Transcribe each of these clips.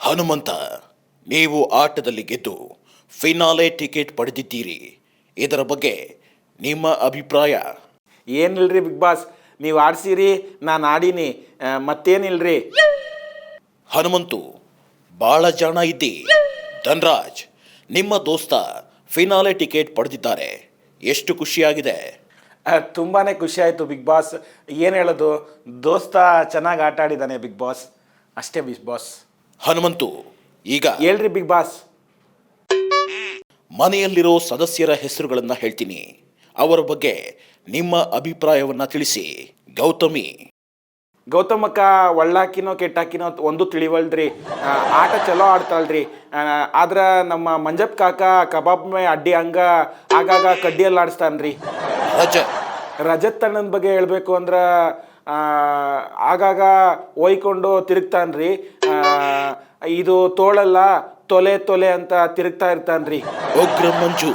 ಹನುಮಂತ, ನೀವು ಆಟದಲ್ಲಿ ಗೆದ್ದು ಫಿನಾಲೆ ಟಿಕೆಟ್ ಪಡೆದಿದ್ದೀರಿ. ಇದರ ಬಗ್ಗೆ ನಿಮ್ಮ ಅಭಿಪ್ರಾಯ? ಏನಿಲ್ರಿ ಬಿಗ್ ಬಾಸ್, ನೀವು ಆಡ್ಸಿರಿ, ನಾನು ಆಡೀನಿ, ಮತ್ತೇನಿಲ್ರಿ. ಹನುಮಂತು, ಭಾಳ ಜಾಣ ಇದ್ದಿ. ಧನ್ರಾಜ್, ನಿಮ್ಮ ದೋಸ್ತ ಫಿನಾಲೆ ಟಿಕೆಟ್ ಪಡೆದಿದ್ದಾರೆ, ಎಷ್ಟು ಖುಷಿಯಾಗಿದೆ? ತುಂಬಾ ಖುಷಿ ಆಯಿತು ಬಿಗ್ ಬಾಸ್. ಏನು ಹೇಳೋದು, ದೋಸ್ತ ಚೆನ್ನಾಗಿ ಆಟ ಆಡಿದ್ದಾನೆ ಬಿಗ್ ಬಾಸ್, ಅಷ್ಟೇ ಬಿಗ್ ಬಾಸ್. ಹನುಮಂತು, ಈಗ ಹೇಳ್ರಿ ಬಿಗ್ ಬಾಸ್. ಮನೆಯಲ್ಲಿರೋ ಸದಸ್ಯರ ಹೆಸರುಗಳನ್ನು ಹೇಳ್ತೀನಿ, ಅವರ ಬಗ್ಗೆ ನಿಮ್ಮ ಅಭಿಪ್ರಾಯವನ್ನು ತಿಳಿಸಿ. ಗೌತಮಕ್ಕ ಒಳ್ಳಾಕಿನೋ ಕೆಟ್ಟಾಕಿನೋ ಒಂದು ತಿಳಿವಲ್ದ್ರಿ. ಆಟ ಚಲೋ ಆಡ್ತಾಳ್ರಿ. ಆದ್ರೆ ನಮ್ಮ ಮಂಜಪ್ಪ ಕಾಕ ಕಬಾಬ್ ಮೇ ಅಡ್ಡಿ ಹಂಗ ಆಗಾಗ ಕಡ್ಡಿಯಲ್ಲಿ ಆಡಿಸ್ತಾನ್ರಿ. ರಜತ್ ಅಣ್ಣನ ಬಗ್ಗೆ ಹೇಳ್ಬೇಕು ಅಂದ್ರೆ ಆಗಾಗ ಒಯ್ಕೊಂಡು ತಿರುಗ್ತಾನ್ರಿ. ಇದು ತೋಳಲ್ಲ ತೊಲೆ ತೊಲೆ ಅಂತ ತಿರುಗ್ತಾ ಇರ್ತಾನ್ರಿ. ಉಗ್ರ ಮಂಜು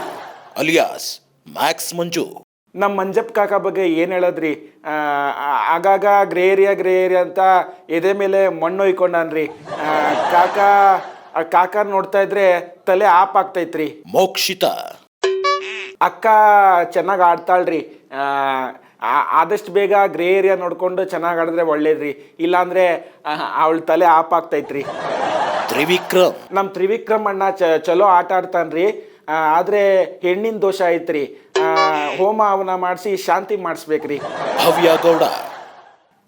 ಅಲಿಯಾಸ್ ಮ್ಯಾಕ್ಸ್ ಮಂಜು. ನಮ್ಮ ಮಂಜಪ್ಪ ಕಾಕ ಬಗ್ಗೆ ಏನು ಹೇಳೋದ್ರಿ, ಆಗಾಗ ಗ್ರೇ ಏರಿಯಾ ಅಂತ ಎದೆ ಮೇಲೆ ಮಣ್ಣು ಒಯ್ಕೊಂಡಾನ್ರಿ. ಕಾಕ ನೋಡ್ತಾ ಇದ್ರೆ ತಲೆ ಆಪ್ ಆಗ್ತೈತ್ರಿ. ಮೋಕ್ಷಿತ, ಅಕ್ಕ ಚೆನ್ನಾಗಿ ಆಡ್ತಾಳ್ರಿ. ಆದಷ್ಟು ಬೇಗ ಗ್ರೇ ಏರಿಯಾ ನೋಡ್ಕೊಂಡು ಚೆನ್ನಾಗಿ ಆಡಿದ್ರೆ ಒಳ್ಳೇದ್ರಿ, ಇಲ್ಲಾಂದ್ರೆ ಅವಳ ತಲೆ ಆಪ್ ಆಗ್ತೈತ್ರಿ. ತ್ರಿವಿಕ್ರಮ್, ನಮ್ಮ ತ್ರಿವಿಕ್ರಮ್ ಅಣ್ಣ ಚಲೋ ಆಟ ಆಡ್ತಾನ್ರಿ. ಆದರೆ ಹೆಣ್ಣಿನ ದೋಷ ಐತ್ರಿ, ಹೋಮ ಅವನ ಮಾಡಿಸಿ ಶಾಂತಿ ಮಾಡಿಸ್ಬೇಕ್ರಿ. ಭವ್ಯ ಗೌಡ,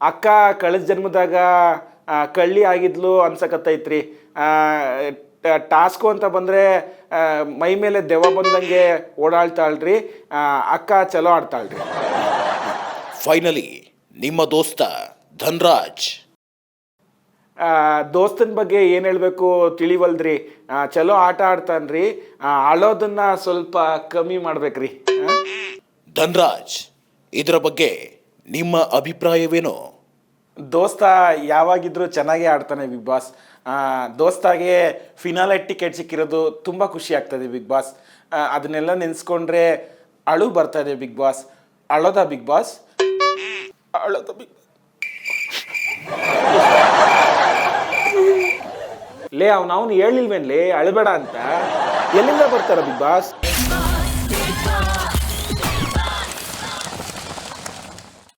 ಅಕ್ಕ ಕಳೆದ ಜನ್ಮದಾಗ ಕಳ್ಳಿ ಆಗಿದ್ಲು ಅನ್ಸಕತ್ತೈತ್ರಿ. ಟಾಸ್ಕು ಅಂತ ಬಂದರೆ ಮೈ ಮೇಲೆ ದೆವ್ವ ಬಂದಂಗೆ ಓಡಾಡ್ತಾಳ್ರಿ. ಅಕ್ಕ ಚಲೋ ಆಡ್ತಾಳ್ರಿ. ಫೈನಲಿ ನಿಮ್ಮ ದೋಸ್ತ ಧನ್ರಾಜ್. ದೋಸ್ತನ ಬಗ್ಗೆ ಏನು ಹೇಳಬೇಕು ತಿಳಿವಲ್ದ್ರಿ. ಚಲೋ ಆಟ ಆಡ್ತಾನ್ರಿ. ಅಳೋದನ್ನ ಸ್ವಲ್ಪ ಕಮ್ಮಿ ಮಾಡ್ಬೇಕ್ರಿ. ಧನ್ರಾಜ್, ಇದರ ಬಗ್ಗೆ ನಿಮ್ಮ ಅಭಿಪ್ರಾಯವೇನು? ದೋಸ್ತ ಯಾವಾಗಿದ್ರೂ ಚೆನ್ನಾಗೇ ಆಡ್ತಾನೆ ಬಿಗ್ ಬಾಸ್. ದೋಸ್ತಾಗೆ ಫಿನಾಲೆ ಟಿಕೆಟ್ ಸಿಕ್ಕಿರೋದು ತುಂಬ ಖುಷಿ ಆಗ್ತದೆ ಬಿಗ್ ಬಾಸ್. ಅದನ್ನೆಲ್ಲ ನೆನೆಸ್ಕೊಂಡ್ರೆ ಅಳು ಬರ್ತಾಯಿದೆ ಬಿಗ್ ಬಾಸ್. ಅಳೋದ ಬಿಗ್ ಬಾಸ್? ಅಳೋದ ಬಿಗ್ ಲೇ, ಅವನು ಹೇಳಿಲ್ವೇನ್ಲೇ ಅಳಬೇಡ ಅಂತ? ಎಲ್ಲಿಂದ ಬರ್ತಾರ ಬಿಗ್ ಬಾಸ್?